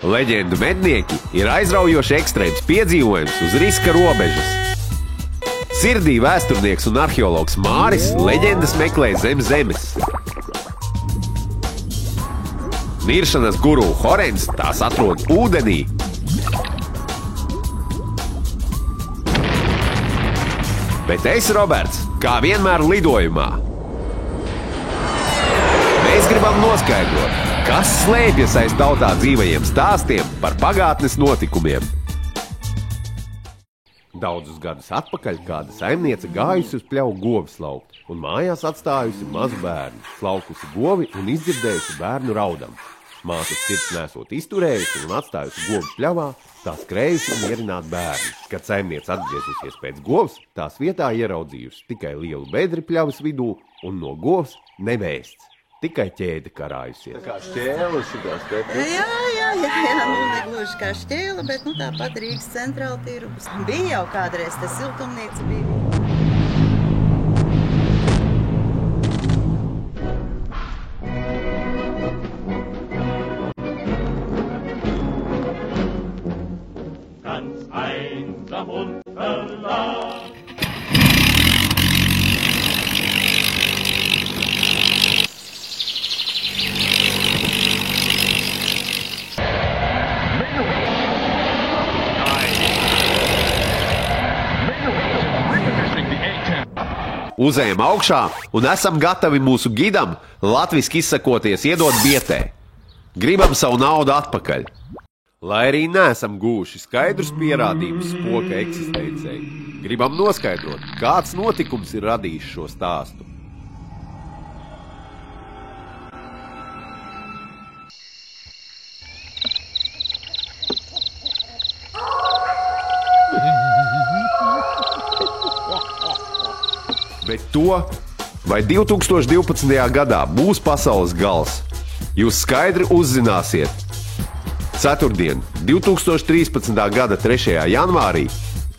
Leģendu mednieki ir aizraujoši ekstrēms piedzīvojums uz riska robežas. Sirdī vēsturnieks un arheologs Māris leģendas meklē zem zemes. Niršanas guru Horens tās atrod ūdenī. Bet es, Roberts, kā vienmēr lidojumā. Mēs gribam noskaidrot, kas slēpjas aiz tautā dzīvajiem stāstiem par pagātnes notikumiem. Daudzus gadus atpakaļ kāda saimniece gājusi uz pļauju govis laukt un mājās atstājusi mazu bērnu, slaukusi govi un izdzirdējusi bērnu raudam. Mātes sirds nesot izturējusi un atstājusi govi pļavā, tā skrējusi mierināt bērnu. Kad saimniece atgriezusies pēc govs, tās vietā ieraudzījusi tikai lielu bedri pļavas vidū un no govs nevēsts. Tikai ķēde karājusies. Tā kā šķēle šitās te? Jā, negluži kā šķēle, bet tāpat Rīgas centrāla tirgus. Bija jau kādreiz, tas siltumnīca bija. Ganz einsam und verlassen. Uzējam augšā un esam gatavi mūsu gidam, latviski izsakoties, iedot bietē. Gribam savu naudu atpakaļ. Lai arī neesam gūši skaidrus pierādījumus spoka eksistencei, gribam noskaidrot, kāds notikums ir radījis šo stāstu. Bet to, vai 2012. gadā būs pasaules gals, jūs skaidri uzzināsiet. Ceturtdien, 2013. gada 3. janvārī,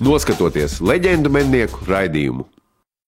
noskatoties leģendu mednieku raidījumu.